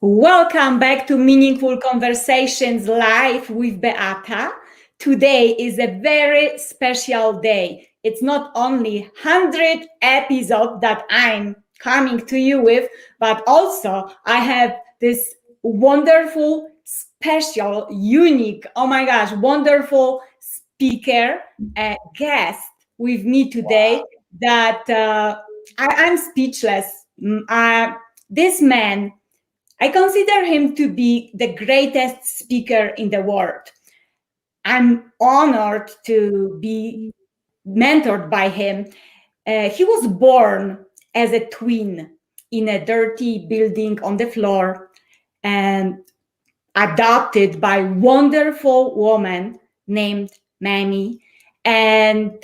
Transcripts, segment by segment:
Welcome back to Meaningful Conversations Live with Beata. Today is a very special day. It's not only 100 episode that I'm coming to you with, but also I have this wonderful, special, unique, oh my gosh, wonderful speaker, guest with me today that I'm speechless. This man, I consider him to be the greatest speaker in the world. I'm honored to be mentored by him. He was born as a twin in a dirty building on the floor and adopted by a wonderful woman named Mammy. And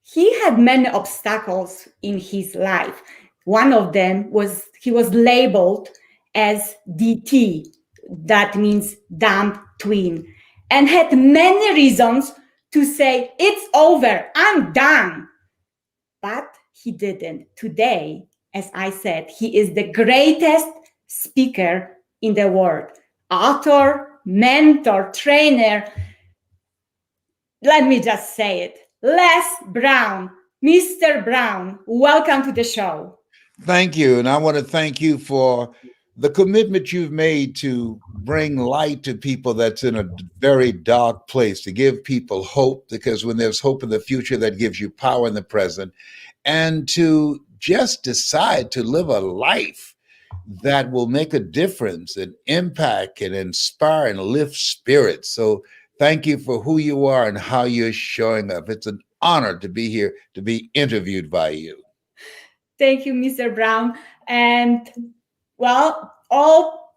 he had many obstacles in his life. One of them was he was labeled as DT, that means dumb twin, and had many reasons to say, it's over, I'm done. But he didn't. Today, as I said, he is the greatest speaker in the world, author, mentor, trainer. Let me just say it. Les Brown, Mr. Brown, welcome to the show. Thank you. And I want to thank you for the commitment you've made to bring light to people that's in a very dark place, to give people hope, because when there's hope in the future, that gives you power in the present, and to just decide to live a life that will make a difference and impact and inspire and lift spirits. So thank you for who you are and how you're showing up. It's an honor to be here, to be interviewed by you. Thank you, Mr. Brown. And well, all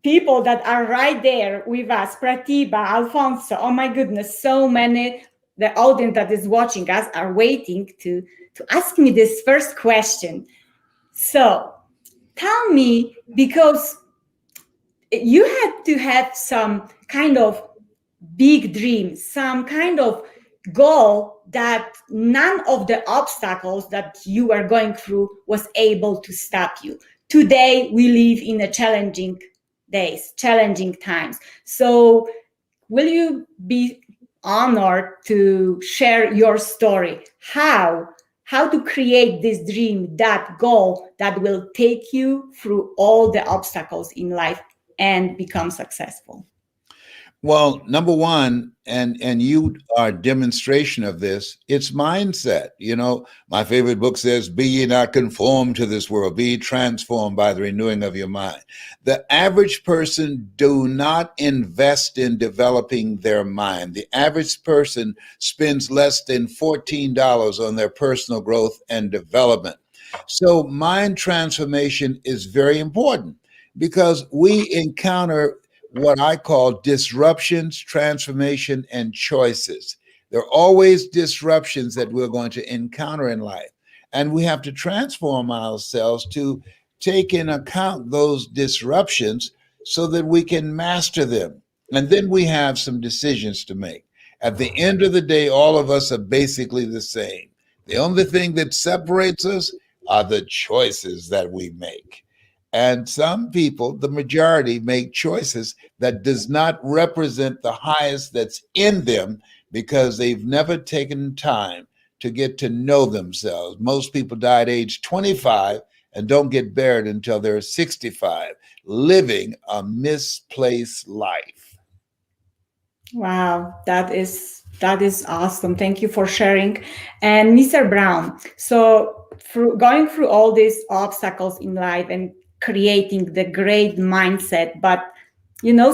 people that are right there with us, Pratibha, Alfonso, oh my goodness, so many, the audience that is watching us are waiting to ask me this first question. So tell me, because you had to have some kind of big dreams, some kind of goal that none of the obstacles that you were going through was able to stop you. Today, we live in a challenging days, challenging times. So will you be honored to share your story? How to create this dream, that goal that will take you through all the obstacles in life and become successful? Well, number one, and you are a demonstration of this, it's mindset. You know, my favorite book says, be ye not conformed to this world, be ye transformed by the renewing of your mind. The average person do not invest in developing their mind. The average person spends less than $14 on their personal growth and development. So mind transformation is very important because we encounter what I call disruptions, transformation, and choices. There are always disruptions that we're going to encounter in life. And we have to transform ourselves to take in account those disruptions so that we can master them. And then we have some decisions to make. At the end of the day, all of us are basically the same. The only thing that separates us are the choices that we make. And some people, the majority, make choices that does not represent the highest that's in them because they've never taken time to get to know themselves. Most people die at age 25 and don't get buried until they're 65, living a misplaced life. Wow, that is awesome. Thank you for sharing. And Mr. Brown, so going through all these obstacles in life and creating the great mindset, but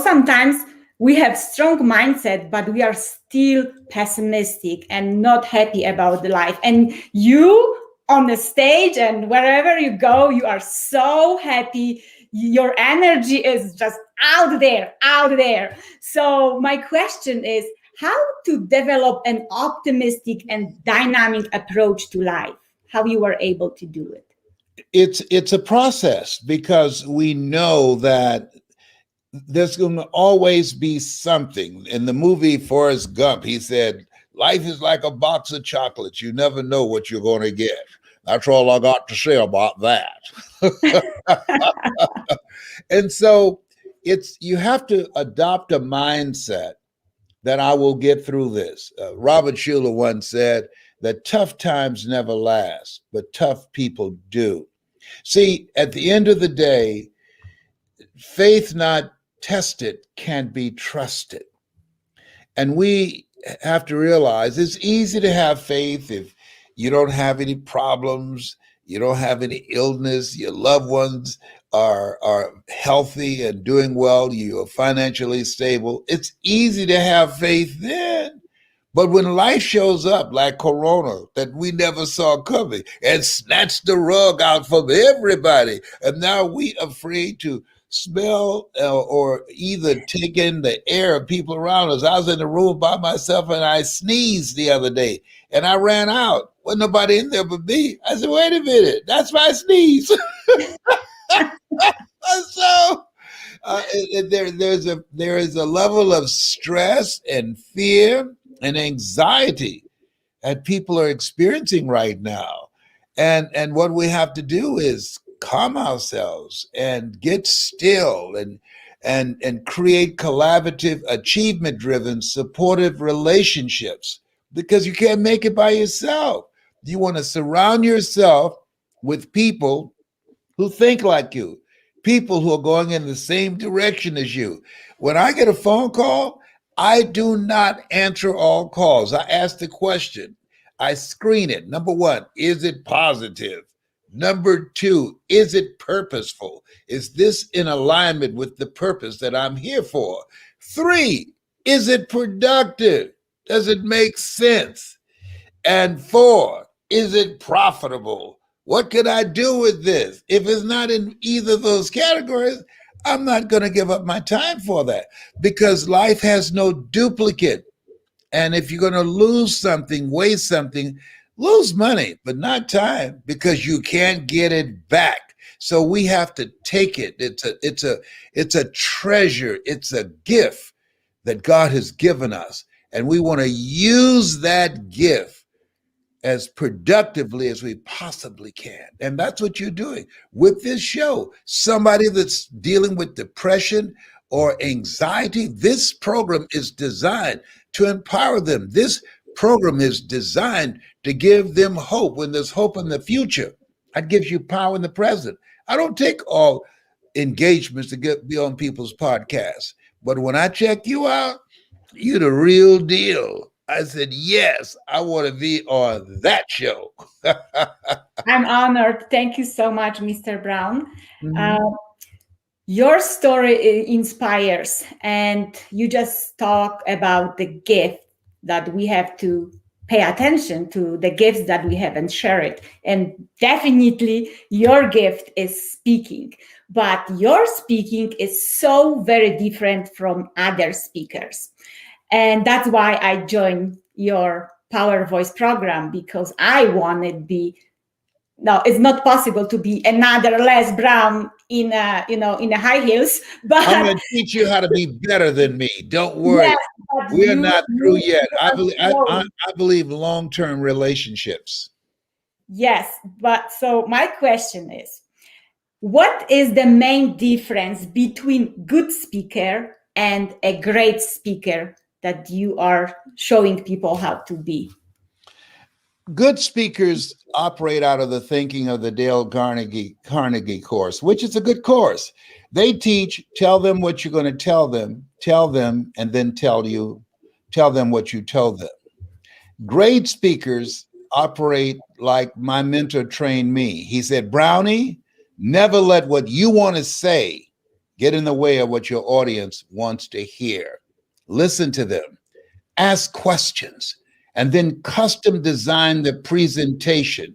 sometimes we have strong mindset, but we are still pessimistic and not happy about the life. And you on the stage and wherever you go, you are so happy. Your energy is just out there. So my question is, how to develop an optimistic and dynamic approach to life? How you were able to do it? It's a process because we know that there's going to always be something. In the movie Forrest Gump, he said, life is like a box of chocolates. You never know what you're going to get. That's all I got to say about that. And so you have to adopt a mindset that I will get through this. Robert Schuller once said that tough times never last, but tough people do. See, at the end of the day, faith not tested can be trusted. And we have to realize it's easy to have faith if you don't have any problems, you don't have any illness, your loved ones are healthy and doing well, you are financially stable. It's easy to have faith then. But when life shows up like Corona that we never saw coming and snatched the rug out from everybody, and now we afraid to smell or either take in the air of people around us. I was in the room by myself and I sneezed the other day and I ran out. Wasn't nobody in there but me. I said, wait a minute, that's my sneeze. So there is a level of stress and fear and anxiety that people are experiencing right now. And what we have to do is calm ourselves and get still and create collaborative, achievement driven, supportive relationships, because you can't make it by yourself. You want to surround yourself with people who think like you, people who are going in the same direction as you. When I get a phone call, I do not answer all calls. I ask the question, I screen it. Number one, is it positive? Number two, is it purposeful? Is this in alignment with the purpose that I'm here for? Three, is it productive? Does it make sense? And four, is it profitable? What can I do with this? If it's not in either of those categories, I'm not going to give up my time for that, because life has no duplicate. And if you're going to lose something, waste something, lose money, but not time, because you can't get it back. So we have to take it. It's a treasure. It's a gift that God has given us. And we want to use that gift as productively as we possibly can. And that's what you're doing with this show. Somebody that's dealing with depression or anxiety, this program is designed to empower them. This program is designed to give them hope when there's hope in the future. That gives you power in the present. I don't take all engagements to be on people's podcasts, but when I check you out, you're the real deal. I said, yes, I want to be on that show. I'm honored. Thank you so much, Mr. Brown. Mhm. Your story inspires, and you just talk about the gift that we have to pay attention to, the gifts that we have and share it. And definitely your gift is speaking, but your speaking is so very different from other speakers. And that's why I joined your Power Voice program, because I wanted to be, no, it's not possible to be another Les Brown in a, in a high heels, but I'm going to teach you how to be better than me. Don't worry. yes, but We're not through yet. I are believe, growing. I believe long-term relationships. Yes, but so my question is, what is the main difference between good speaker and a great speaker that you are showing people how to be? Good speakers operate out of the thinking of the Dale Carnegie course, which is a good course. They teach, tell them what you're going to tell them, and then tell them what you told them. Great speakers operate like my mentor trained me. He said, Brownie, never let what you want to say get in the way of what your audience wants to hear. Listen to them, ask questions, and then custom design the presentation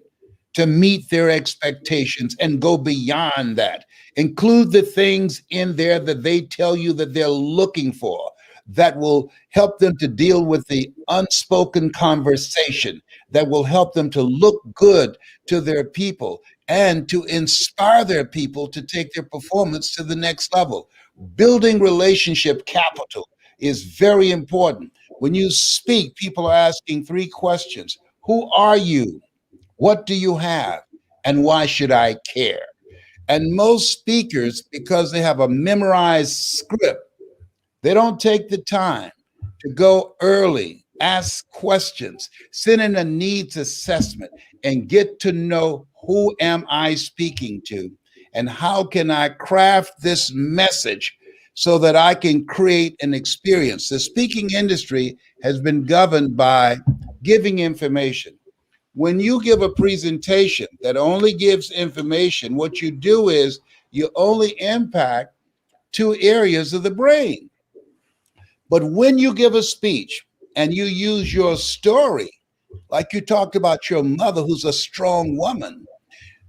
to meet their expectations and go beyond that. Include the things in there that they tell you that they're looking for, that will help them to deal with the unspoken conversation, that will help them to look good to their people and to inspire their people to take their performance to the next level. Building relationship capital is very important. When you speak, people are asking three questions. Who are you? What do you have? And why should I care? And most speakers, because they have a memorized script, they don't take the time to go early, ask questions, send in a needs assessment, and get to know who am I speaking to and how can I craft this message so that I can create an experience. The speaking industry has been governed by giving information. When you give a presentation that only gives information, what you do is you only impact two areas of the brain. But when you give a speech and you use your story, like you talked about your mother, who's a strong woman,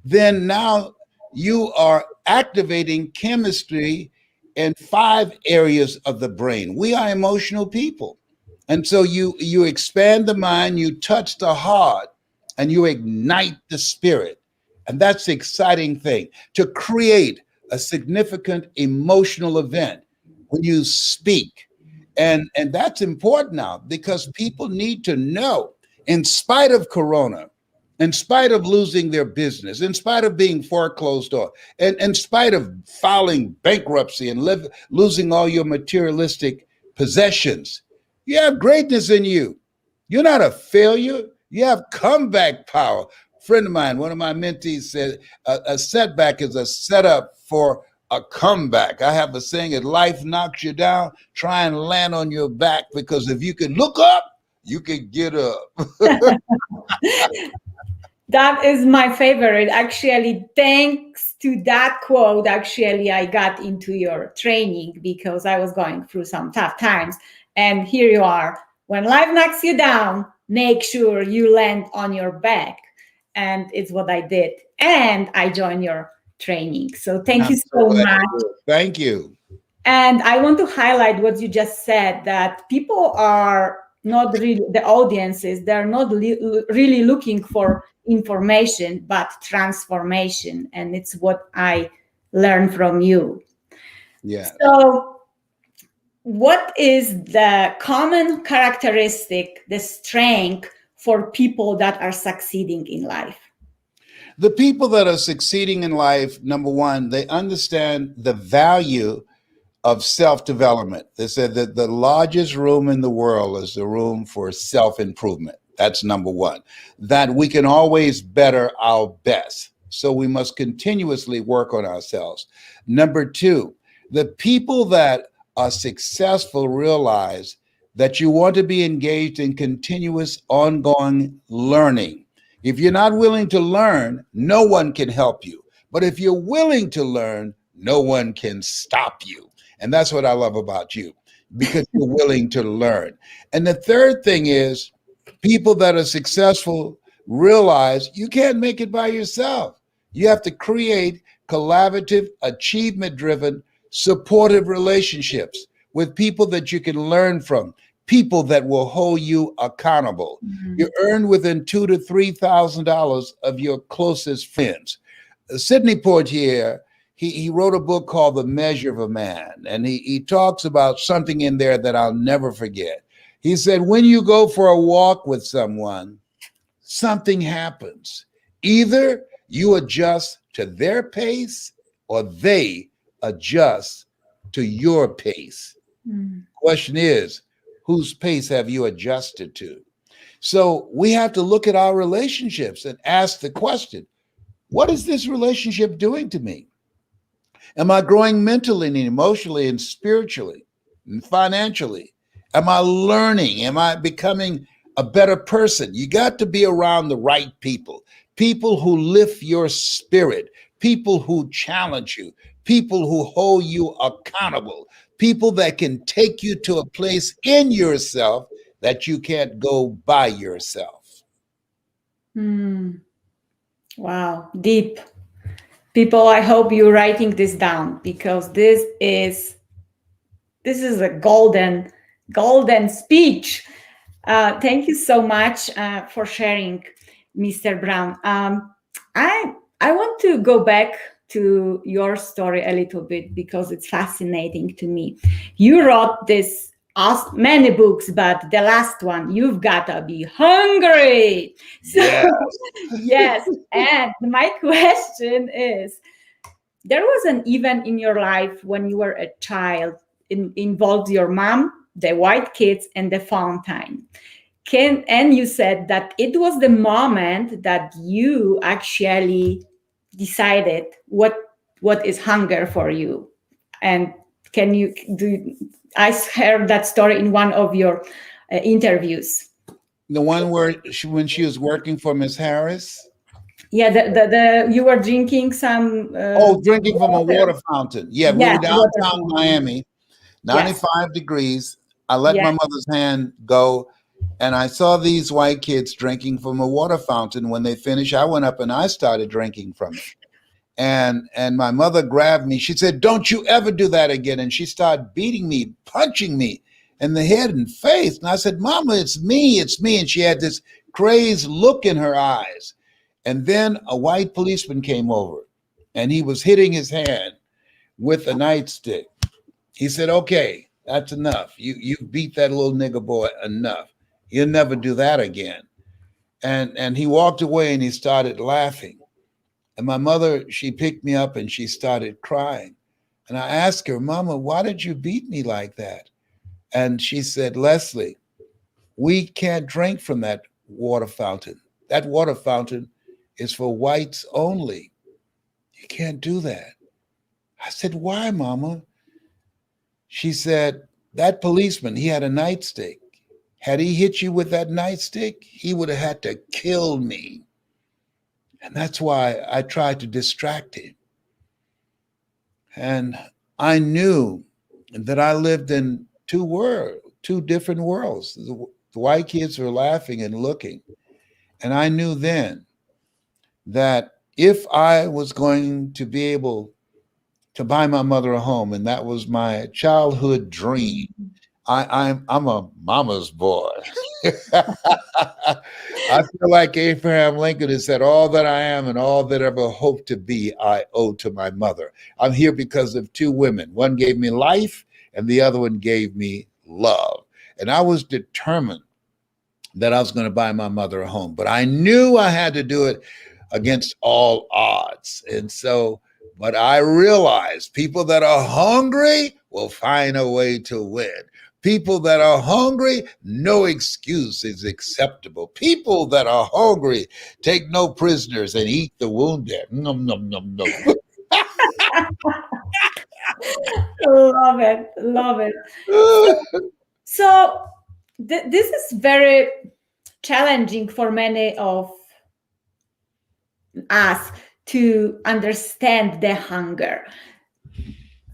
then now you are activating chemistry in five areas of the brain. We are emotional people. And so you expand the mind, you touch the heart, and you ignite the spirit. And that's the exciting thing, to create a significant emotional event when you speak. And that's important now because people need to know, in spite of corona, in spite of losing their business, in spite of being foreclosed on, and in spite of filing bankruptcy and losing all your materialistic possessions, you have greatness in you. You're not a failure. You have comeback power. A friend of mine, one of my mentees, said a setback is a setup for a comeback. I have a saying: if life knocks you down, try and land on your back, because if you can look up, you can get up. That is my favorite. Actually, thanks to that quote, actually, I got into your training because I was going through some tough times. And here you are. When life knocks you down, make sure you land on your back. And it's what I did. And I joined your training. So thank you so much. Thank you. And I want to highlight what you just said, that people are not really, the audiences, they're not really looking for information, but transformation. And it's what I learned from you. Yeah. So what is the common characteristic, the strength for people that are succeeding in life? The people that are succeeding in life, number one, they understand the value of self-development. They said that the largest room in the world is the room for self-improvement. That's number one. That we can always better our best. So we must continuously work on ourselves. Number two, the people that are successful realize that you want to be engaged in continuous ongoing learning. If you're not willing to learn, no one can help you. But if you're willing to learn, no one can stop you. And that's what I love about you, because you're willing to learn. And the third thing is, people that are successful realize you can't make it by yourself. You have to create collaborative, achievement-driven, supportive relationships with people that you can learn from, people that will hold you accountable. Mm-hmm. You earn within $2,000 to $3,000 of your closest friends. Sidney Poitier, he wrote a book called The Measure of a Man, and he talks about something in there that I'll never forget. He said, when you go for a walk with someone, something happens. Either you adjust to their pace or they adjust to your pace. Question is, whose pace have you adjusted to? So we have to look at our relationships and ask the question, what is this relationship doing to me? Am I growing mentally and emotionally and spiritually and financially? Am I learning? Am I becoming a better person? You got to be around the right people, people who lift your spirit, people who challenge you, people who hold you accountable, people that can take you to a place in yourself that you can't go by yourself. Wow, deep. People, I hope you're writing this down, because this is a golden speech. Thank you so much for sharing, Mr. Brown. I want to go back to your story a little bit because it's fascinating to me. You wrote this many books, but the last one, You've Gotta Be Hungry. So, Yes. yes. And my question is, there was an event in your life when you were a child, involved your mom, the white kids, and the fountain. And you said that it was the moment that you actually decided what is hunger for you. And can you do? I heard that story in one of your interviews. The one where when she was working for Miss Harris. Yeah, the you were drinking some. Drinking from a water fountain. Yeah, we were Yes, water downtown fountain. Miami, 95 Yes. degrees. I let my mother's hand go, and I saw these white kids drinking from a water fountain. When they finished, I went up and I started drinking from it. And my mother grabbed me. She said, "Don't you ever do that again." And she started beating me, punching me in the head and face. And I said, "Mama, it's me, it's me." And she had this crazed look in her eyes. And then a white policeman came over and he was hitting his hand with a nightstick. He said, "Okay, that's enough. You beat that little nigger boy enough. You'll never do that again." And he walked away and he started laughing. And my mother, she picked me up and she started crying. And I asked her, "Mama, why did you beat me like that?" And she said, "Leslie, we can't drink from that water fountain. That water fountain is for whites only. You can't do that." I said, "Why, Mama?" She said, "That policeman, he had a nightstick. Had he hit you with that nightstick, he would have had to kill me. And that's why I tried to distract him." And I knew that I lived in two different worlds. The white kids were laughing and looking. And I knew then that if I was going to be able to buy my mother a home, and that was my childhood dream, I'm a mama's boy. I feel like Abraham Lincoln has said, "All that I am and all that ever hope to be, I owe to my mother." I'm here because of two women. One gave me life and the other one gave me love. And I was determined that I was going to buy my mother a home, but I knew I had to do it against all odds. And so, but I realized people that are hungry will find a way to win. People that are hungry, no excuse is acceptable. People that are hungry take no prisoners and eat the wounded. Nom, nom, nom, nom. Love it. Love it. So this is very challenging for many of us to understand the hunger.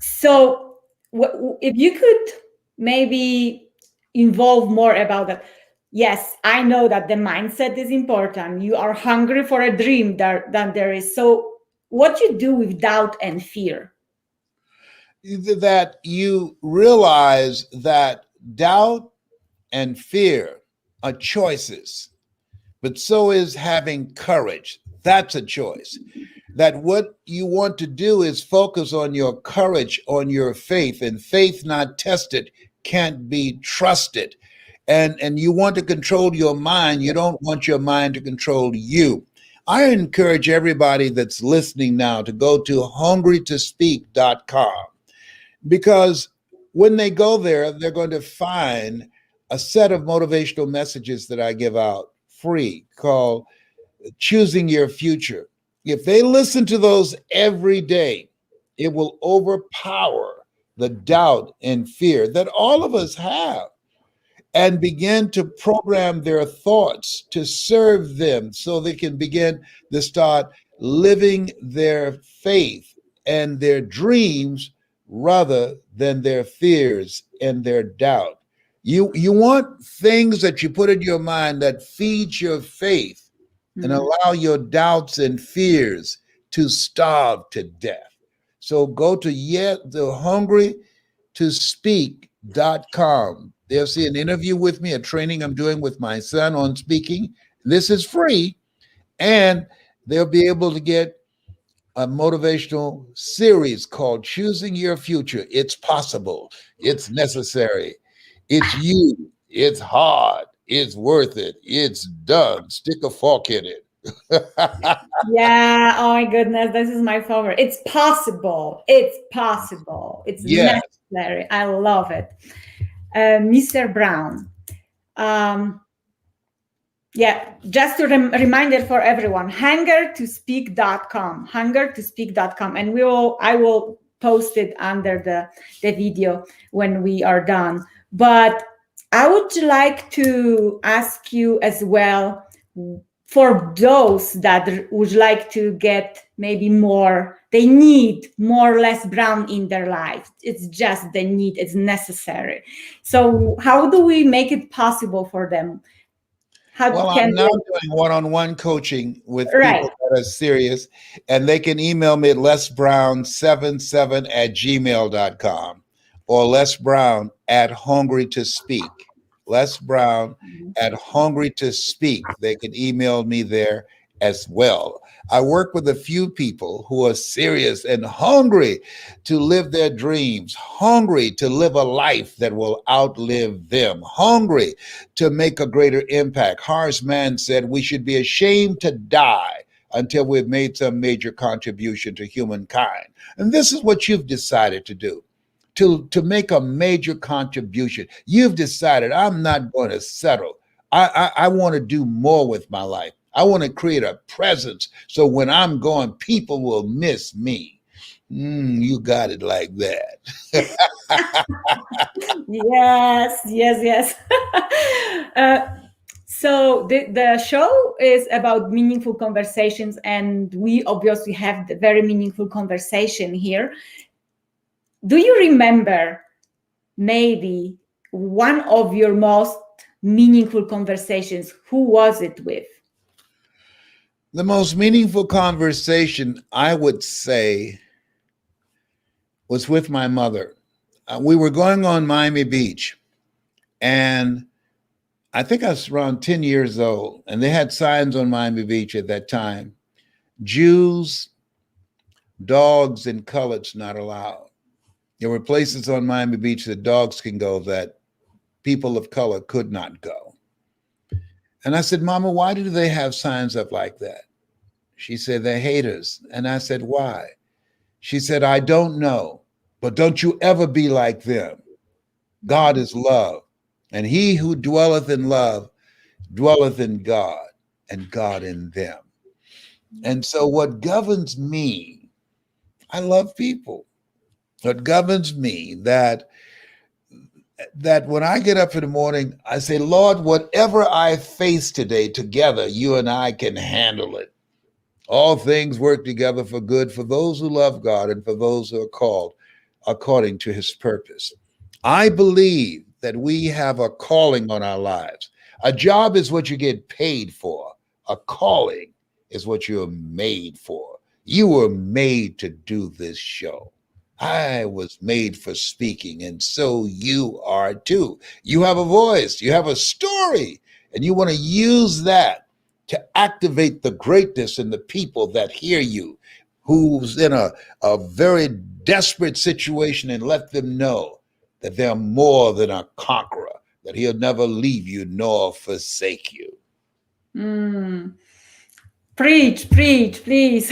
So if you could maybe involve more about that. Yes, I know that the mindset is important. You are hungry for a dream that there is. So what you do with doubt and fear? That you realize that doubt and fear are choices, but so is having courage. That's a choice. That what you want to do is focus on your courage, on your faith, and faith not tested can't be trusted. And you want to control your mind. You don't want your mind to control you. I encourage everybody that's listening now to go to hungrytospeak.com, because when they go there, they're going to find a set of motivational messages that I give out free called Choosing Your Future. If they listen to those every day, it will overpower the doubt and fear that all of us have, and begin to program their thoughts to serve them so they can begin to start living their faith and their dreams rather than their fears and their doubt. You want things that you put in your mind that feeds your faith and allow your doubts and fears to starve to death. So go to the hungrytospeak.com. They'll see an interview with me, a training I'm doing with my son on speaking. This is free. And they'll be able to get a motivational series called Choosing Your Future. It's possible. It's necessary. It's you. It's hard. It's worth it. It's done. Stick a fork in it. Yeah, oh my goodness, this is my favorite. It's possible. It's possible. It's Yes. necessary. I love it. Mr. Brown. Um, yeah, just a reminder for everyone, hungertospeak.com, hungertospeak.com. And I will post it under the video when we are done. But I would like to ask you as well, for those that would like to get maybe more, they need more Les Brown in their life. It's just the need, it's necessary. So how do we make it possible for them? Well, I'm now doing one-on-one coaching with people that are serious, and they can email me at lesbrown77@gmail.com or lesbrown at hungry to speak. lesbrown at hungry to speak. They can email me there as well. I work with a few people who are serious and hungry to live their dreams, hungry to live a life that will outlive them, hungry to make a greater impact. Horace Mann said we should be ashamed to die until we've made some major contribution to humankind. And this is what you've decided to do. To make a major contribution. You've decided, I'm not going to settle. I want to do more with my life. I want to create a presence so when I'm gone, people will miss me. You got it like that. Yes. So the show is about meaningful conversations, and we obviously have the very meaningful conversation here. Do you remember maybe one of your most meaningful conversations? Who was it with? The most meaningful conversation, I would say, was with my mother. We were going on Miami Beach, and I think I was around 10 years old, and they had signs on Miami Beach at that time: Jews, dogs, and coloreds not allowed. There were places on Miami Beach that dogs can go that people of color could not go. And I said, Mama, why do they have signs up like that? She said, they're haters. And I said, why? She said, I don't know, but don't you ever be like them. God is love, and he who dwelleth in love dwelleth in God, and God in them. And so what governs me, I love people. What governs me, that when I get up in the morning, I say, Lord, whatever I face today, together, you and I can handle it. All things work together for good for those who love God and for those who are called according to his purpose. I believe that we have a calling on our lives. A job is what you get paid for. A calling is what you're made for. You were made to do this show. I was made for speaking, and so you are too. You have a voice, you have a story, and you want to use that to activate the greatness in the people that hear you, who's in a very desperate situation, and let them know that they're more than a conqueror, that he'll never leave you nor forsake you. Preach, please.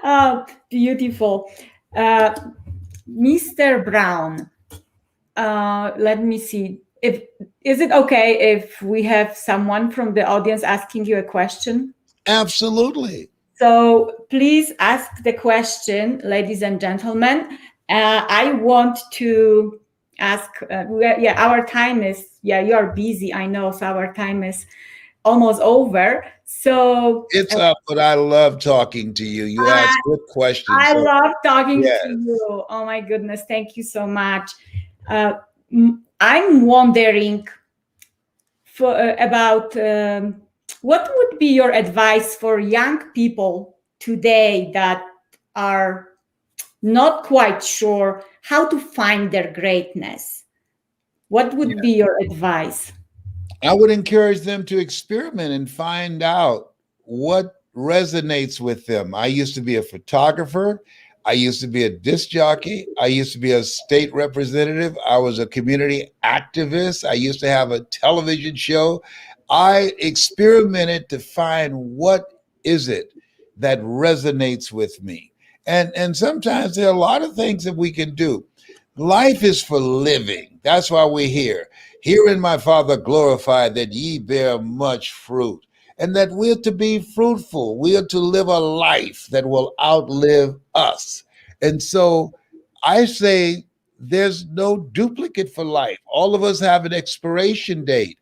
Oh, beautiful. Mr. Brown, let me see. Is it okay if we have someone from the audience asking you a question? Absolutely. So please ask the question, ladies and gentlemen. I want to ask, our time is, you are busy, I know, so our time is almost over. So it's up, but I love talking to you. You ask good questions. I love talking to you. Oh my goodness, thank you so much. I'm wondering about what would be your advice for young people today that are not quite sure how to find their greatness? What would be your advice? I would encourage them to experiment and find out what resonates with them. I used to be a photographer. I used to be a disc jockey. I used to be a state representative. I was a community activist. I used to have a television show. I experimented to find what is it that resonates with me. And sometimes there are a lot of things that we can do. Life is for living. That's why we're here. Herein my Father glorified that ye bear much fruit, and that we're to be fruitful. We are to live a life that will outlive us. And so I say there's no duplicate for life. All of us have an expiration date.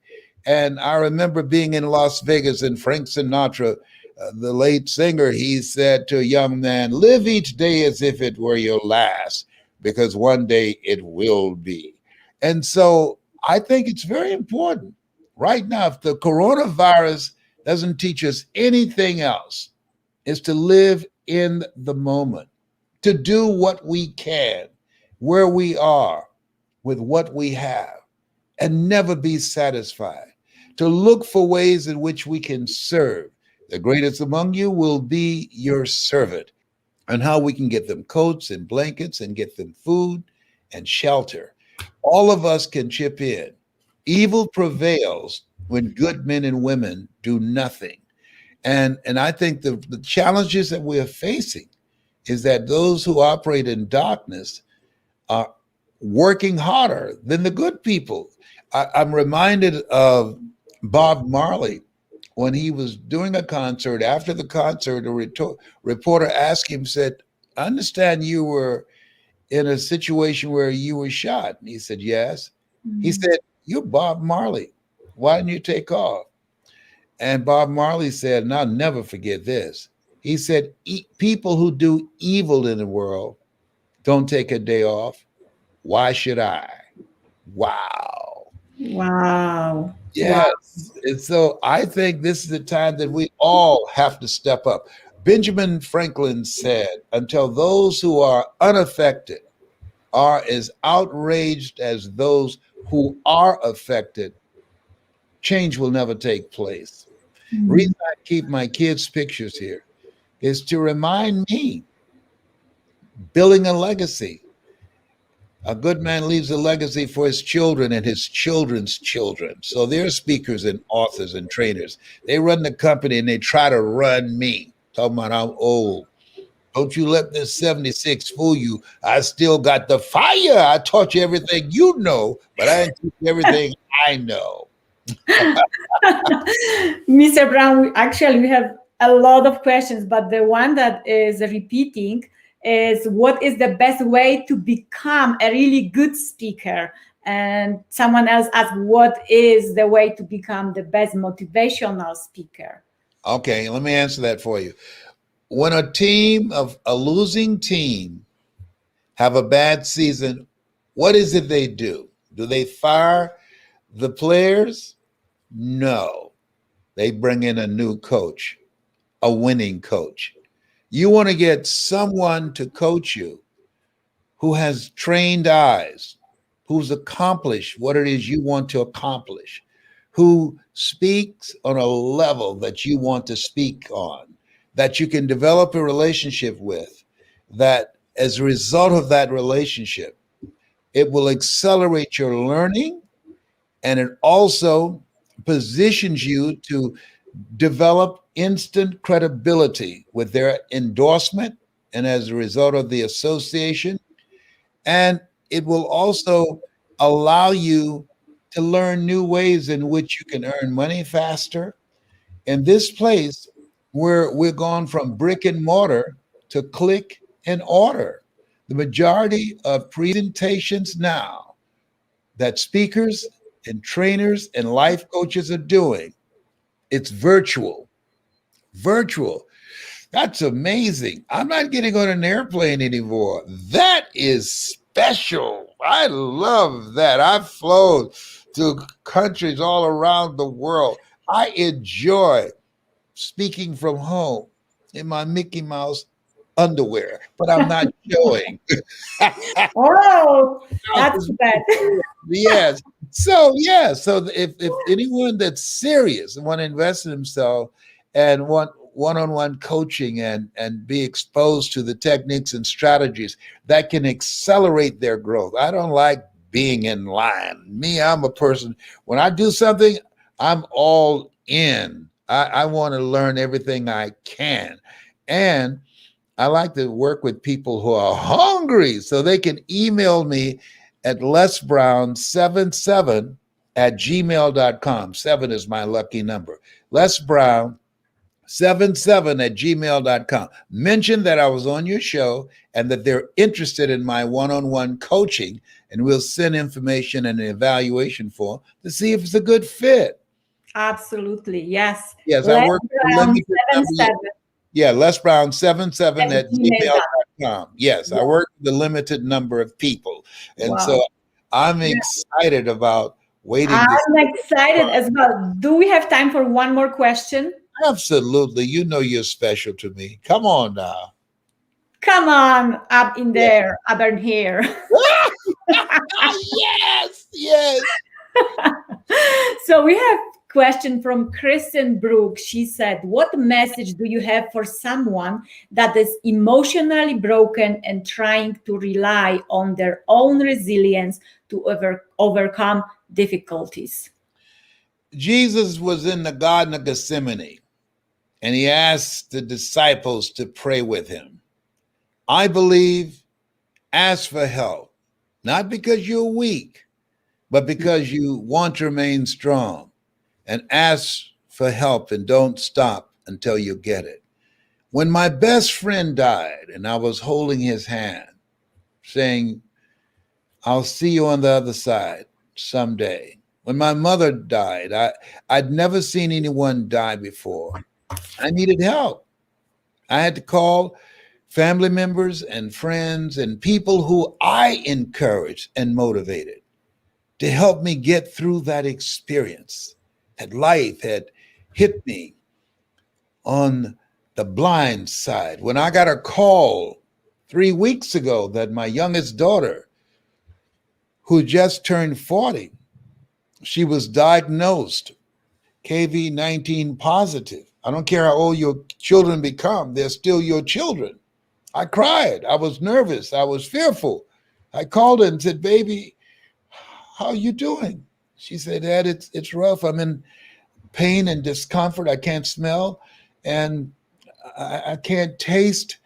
And I remember being in Las Vegas, and Frank Sinatra, the late singer, he said to a young man, live each day as if it were your last, because one day it will be. And so I think it's very important right now. If the coronavirus doesn't teach us anything else, is to live in the moment, to do what we can, where we are, with what we have, and never be satisfied, to look for ways in which we can serve. The greatest among you will be your servant, and how we can get them coats and blankets and get them food and shelter. All of us can chip in. Evil prevails when good men and women do nothing. And I think the challenges that we're facing is that those who operate in darkness are working harder than the good people. I'm reminded of Bob Marley when he was doing a concert. After the concert, a reporter asked him, said, I understand you were in a situation where you were shot. And he said, yes. He said, you're Bob Marley. Why didn't you take off? And Bob Marley said, and I'll never forget this. He said, people who do evil in the world don't take a day off. Why should I? Wow. Wow. Yes. Wow. And so I think this is the time that we all have to step up. Benjamin Franklin said, until those who are unaffected are as outraged as those who are affected, change will never take place. Reason I keep my kids' pictures here is to remind me, building a legacy. A good man leaves a legacy for his children and his children's children. So they're speakers and authors and trainers. They run the company and they try to run me. Talking about I'm old. Don't you let this 76 fool you. I still got the fire. I taught you everything you know, but I didn't teach you everything I know. Mr. Brown, we have a lot of questions, but the one that is repeating is, what is the best way to become a really good speaker? And someone else asked, what is the way to become the best motivational speaker? Okay, let me answer that for you. When a losing team have a bad season, what is it they do? Do they fire the players? No. They bring in a new coach, a winning coach. You want to get someone to coach you who has trained eyes, who's accomplished what it is you want to accomplish, who speaks on a level that you want to speak on, that you can develop a relationship with, that as a result of that relationship, it will accelerate your learning, and it also positions you to develop instant credibility with their endorsement and as a result of the association. And it will also allow you to learn new ways in which you can earn money faster. In this place, where we're gone from brick and mortar to click and order. The majority of presentations now that speakers and trainers and life coaches are doing, it's virtual. Virtual. That's amazing. I'm not getting on an airplane anymore. That is special. I love that. I've flown to countries all around the world. I enjoy speaking from home in my Mickey Mouse underwear, but I'm not showing. Oh, that's bad. Yes. So yeah. So if anyone that's serious and want to invest in himself and want one-on-one coaching and be exposed to the techniques and strategies that can accelerate their growth. I don't like being in line. Me, I'm a person, when I do something, I'm all in. I want to learn everything I can. And I like to work with people who are hungry, so they can email me at lesbrown77@gmail.com. 7 is my lucky number. lesbrown77@gmail.com. Mention that I was on your show and that they're interested in my one-on-one coaching, and we'll send information and an evaluation form to see if it's a good fit. Absolutely. Yes. Yes, I Les work with a Brown limited number. 77 Yeah, lesbrown77@gmail.com. gmail.com. Yes, I Yeah. work with a limited number of people. And so Wow. I'm excited about waiting to I'm excited as well. Do we have time for one more question? Absolutely. You know you're special to me. Come on now. Come on, up in there, up in here. Yes, yes. So we have question from Kristen Brooke. She said, what message do you have for someone that is emotionally broken and trying to rely on their own resilience to overcome difficulties? Jesus was in the Garden of Gethsemane, and he asked the disciples to pray with him. I believe, ask for help, not because you're weak, but because you want to remain strong. And ask for help and don't stop until you get it. When my best friend died and I was holding his hand, saying, I'll see you on the other side someday. When my mother died, I'd never seen anyone die before. I needed help. I had to call family members and friends and people who I encouraged and motivated to help me get through that experience. That life had hit me on the blind side. When I got a call 3 weeks ago that my youngest daughter, who just turned 40, she was diagnosed KV-19 positive. I don't care how old your children become, they're still your children. I cried. I was nervous. I was fearful. I called her and said, baby, how are you doing? She said, Dad, it's rough. I'm in pain and discomfort. I can't smell and I can't taste.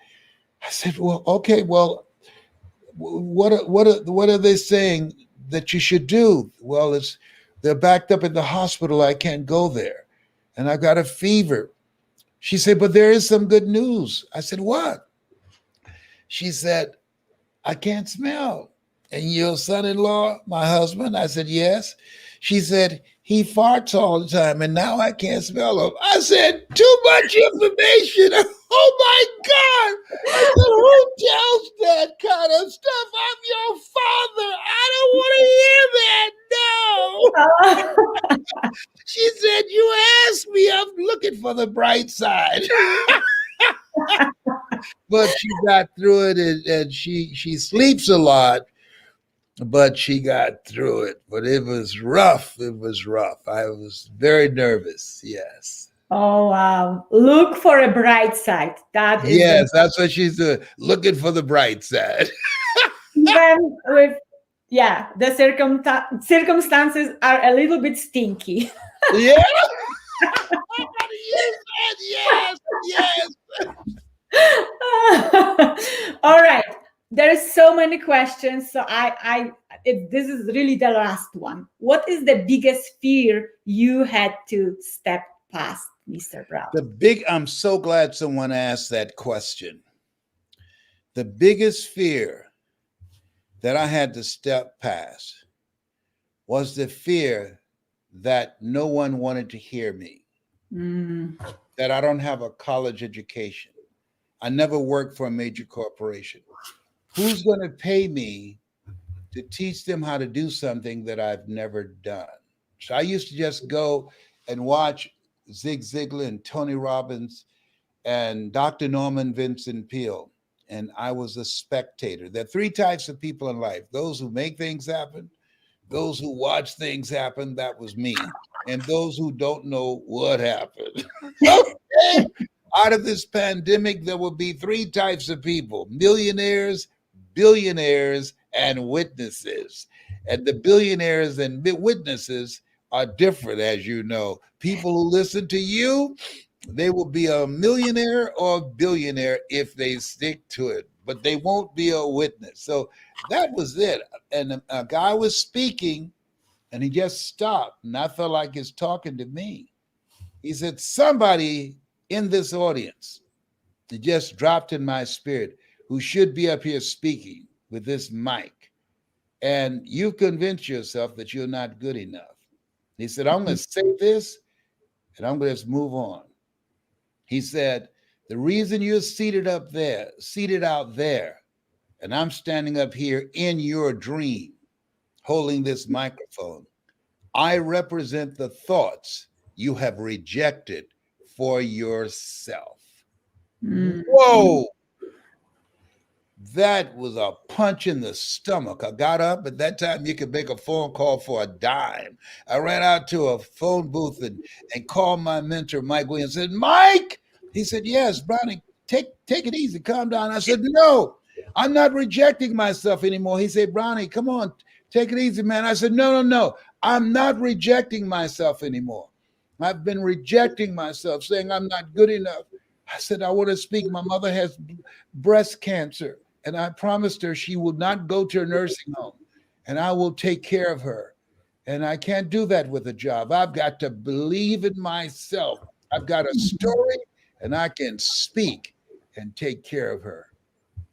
I said, well, okay, well, what are they saying that you should do? Well, they're backed up in the hospital. I can't go there. And I got a fever. She said, but there is some good news. I said, what? She said, I can't smell. And your son-in-law, my husband? I said, yes. She said, he farts all the time, and now I can't smell him. I said, too much information. Oh, my God. I said, who tells that kind of stuff? I'm your father. I don't want to hear that. No. She said, you asked me. I'm looking for the bright side. But she got through it, and she sleeps a lot. But she got through it. But it was rough. It was rough. I was very nervous. Yes. Oh, wow. Look for a bright side. That is yes, that's what she's doing. Looking for the bright side. Even with, the circumstances are a little bit stinky. Yeah. yes. All right. There's so many questions. So this is really the last one. What is the biggest fear you had to step past, Mr. Brown? I'm so glad someone asked that question. The biggest fear that I had to step past was the fear that no one wanted to hear me, that I don't have a college education. I never worked for a major corporation. Who's going to pay me to teach them how to do something that I've never done? So I used to just go and watch Zig Ziglar and Tony Robbins and Dr. Norman Vincent Peale, and I was a spectator. There are 3 types of people in life: those who make things happen, those who watch things happen, that was me, and those who don't know what happened. Okay. Out of this pandemic, there will be three types of people: millionaires, billionaires, and witnesses. And the billionaires and witnesses are different, as you know. People who listen to you, they will be a millionaire or a billionaire if they stick to it, but they won't be a witness. So that was it. And a guy was speaking and he just stopped. And I felt like he's talking to me. He said, somebody in this audience, it just dropped in my spirit, who should be up here speaking with this mic. And you've convinced yourself that you're not good enough. He said, I'm going to say this and I'm going to just move on. He said, the reason you're seated out there, and I'm standing up here in your dream, holding this microphone, I represent the thoughts you have rejected for yourself. Whoa. That was a punch in the stomach. I got up. At that time, you could make a phone call for a dime. I ran out to a phone booth and called my mentor, Mike Williams, and said, Mike! He said, yes, Brownie, take it easy, calm down. I said, no, I'm not rejecting myself anymore. He said, Brownie, come on, take it easy, man. I said, no, I'm not rejecting myself anymore. I've been rejecting myself, saying I'm not good enough. I said, I want to speak. My mother has breast cancer, and I promised her she will not go to a nursing home, and I will take care of her. And I can't do that with a job. I've got to believe in myself. I've got a story, and I can speak and take care of her.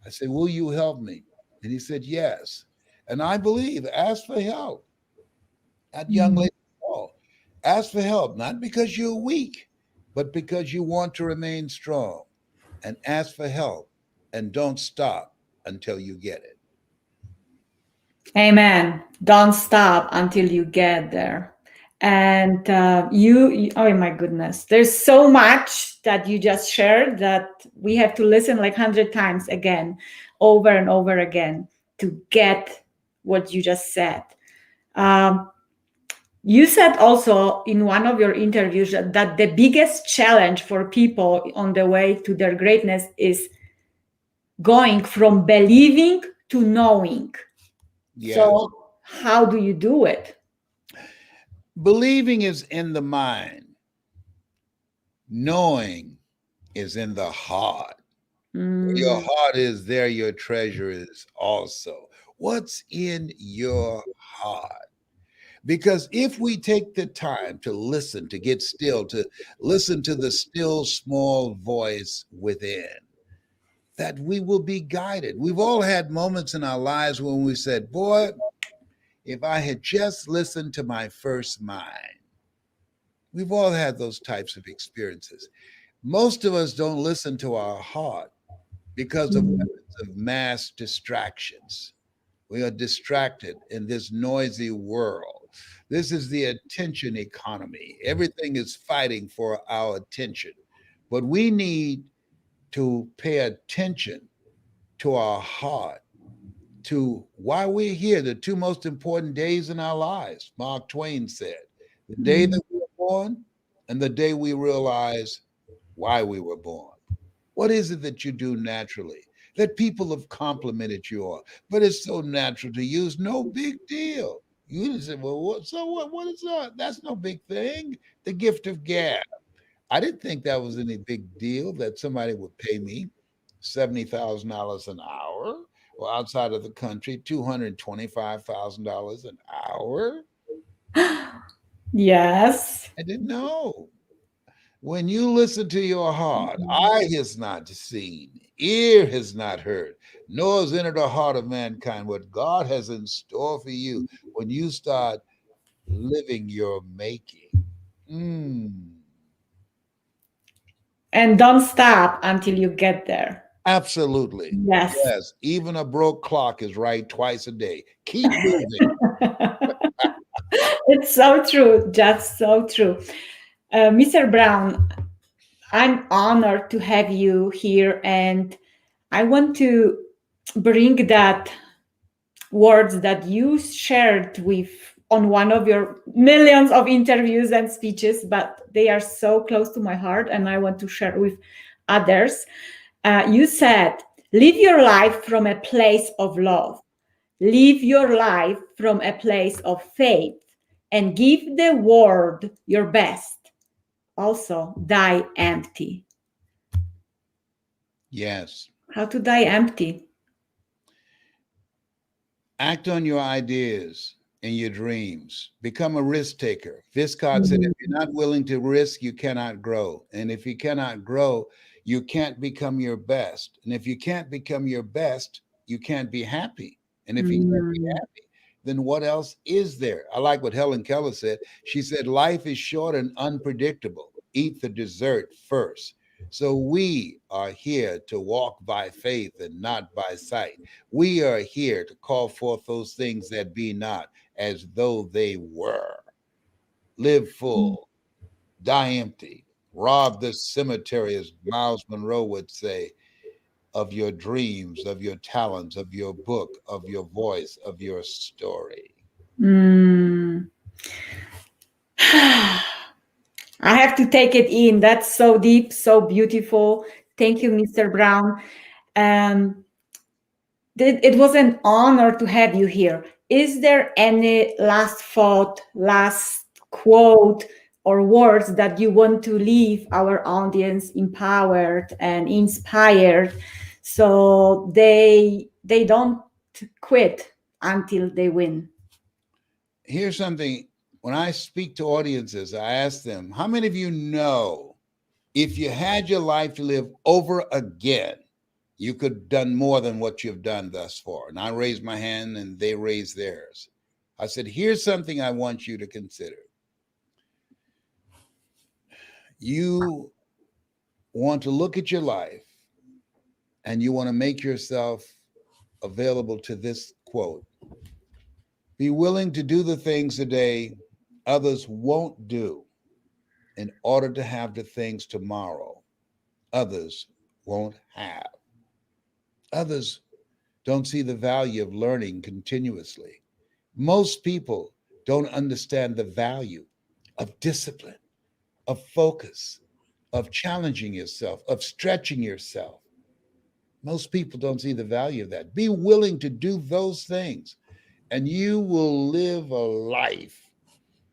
I said, will you help me? And he said, yes. And I believe, ask for help. That young lady, ask for help, not because you're weak, but because you want to remain strong. And ask for help and don't stop until you get it. Amen. Don't stop until you get there. And you, oh my goodness, there's so much that you just shared that we have to listen like 100 times again, over and over again, to get what you just said. You said also in one of your interviews that the biggest challenge for people on the way to their greatness is going from believing to knowing. Yes. So how do you do it? Believing is in the mind. Knowing is in the heart. Where your heart is, there your treasure is also. What's in your heart? Because if we take the time to listen, to get still, to listen to the still small voice within, that we will be guided. We've all had moments in our lives when we said, boy, if I had just listened to my first mind. We've all had those types of experiences. Most of us don't listen to our heart because of mass distractions. We are distracted in this noisy world. This is the attention economy. Everything is fighting for our attention. But we need to pay attention to our heart, to why we're here, the two most important days in our lives. Mark Twain said, the day that we were born and the day we realize why we were born. What is it that you do naturally that people have complimented you on, but it's so natural to use? No big deal. You just say, well, what is that? That's no big thing. The gift of gab. I didn't think that was any big deal that somebody would pay me $70,000 an hour, or outside of the country, $225,000 an hour. Yes. I didn't know. When you listen to your heart, eye has not seen, ear has not heard, nor has entered the heart of mankind what God has in store for you when you start living your making. And don't stop until you get there. Absolutely. Yes. Even a broke clock is right twice a day. Keep moving. It's so true. Just so true. Mr. Brown, I'm honored to have you here, and I want to bring that words that you shared with on one of your millions of interviews and speeches, but they are so close to my heart, and I want to share with others. You said, live your life from a place of love. Live your life from a place of faith and give the world your best. Also, die empty. Yes. How to die empty? Act on your ideas and your dreams. Become a risk taker. Viscott said, if you're not willing to risk, you cannot grow. And if you cannot grow, you can't become your best. And if you can't become your best, you can't be happy. And if you can't be happy, then what else is there? I like what Helen Keller said. She said, life is short and unpredictable. Eat the dessert first. So we are here to walk by faith and not by sight. We are here to call forth those things that be not as though they were. Live full, die empty, rob the cemetery, as Miles Monroe would say, of your dreams, of your talents, of your book, of your voice, of your story. I have to take it in. That's so deep, so beautiful. Thank you, Mr. Brown. It was an honor to have you here. Is there any last thought, last quote, or words that you want to leave our audience empowered and inspired so they don't quit until they win? Here's something. When I speak to audiences, I ask them, how many of you know if you had your life to live over again, you could have done more than what you've done thus far? And I raised my hand and they raised theirs. I said, here's something I want you to consider. You want to look at your life and you want to make yourself available to this quote. Be willing to do the things today others won't do in order to have the things tomorrow others won't have. Others don't see the value of learning continuously. Most people don't understand the value of discipline, of focus, of challenging yourself, of stretching yourself. Most people don't see the value of that. Be willing to do those things, and you will live a life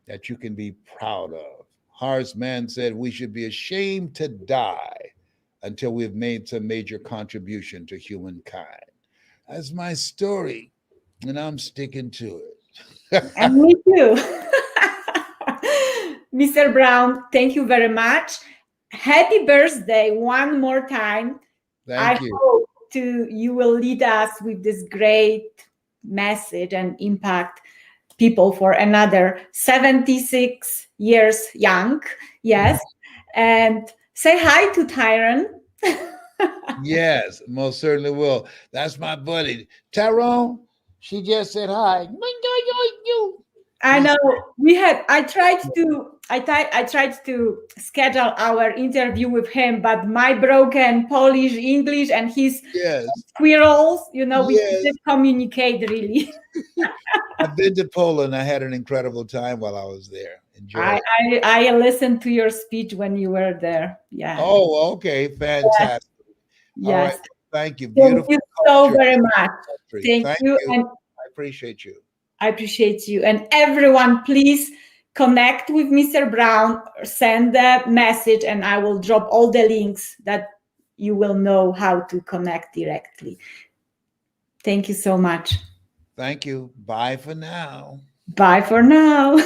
that you can be proud of. Horace Mann said we should be ashamed to die until we've made some major contribution to humankind. That's my story, and I'm sticking to it. And me too. Mr. Brown, thank you very much. Happy birthday one more time. Thank you. Hope you will lead us with this great message and impact people for another 76 years young. Yes. And say hi to Tyron. Yes, most certainly will. That's my buddy. Tyrone, she just said hi. I know I tried to schedule our interview with him, but my broken Polish English and his squirrels, we didn't communicate really. I've been to Poland. I had an incredible time while I was there. Enjoy. I listened to your speech when you were there. Yeah. Oh, okay. Fantastic. Yes. All right. Thank you. Beautiful. Thank you so very much. Thank you. And I appreciate you. I appreciate you. And everyone, please connect with Mr. Brown, send a message, and I will drop all the links that you will know how to connect directly. Thank you so much. Thank you. Bye for now. Bye for now.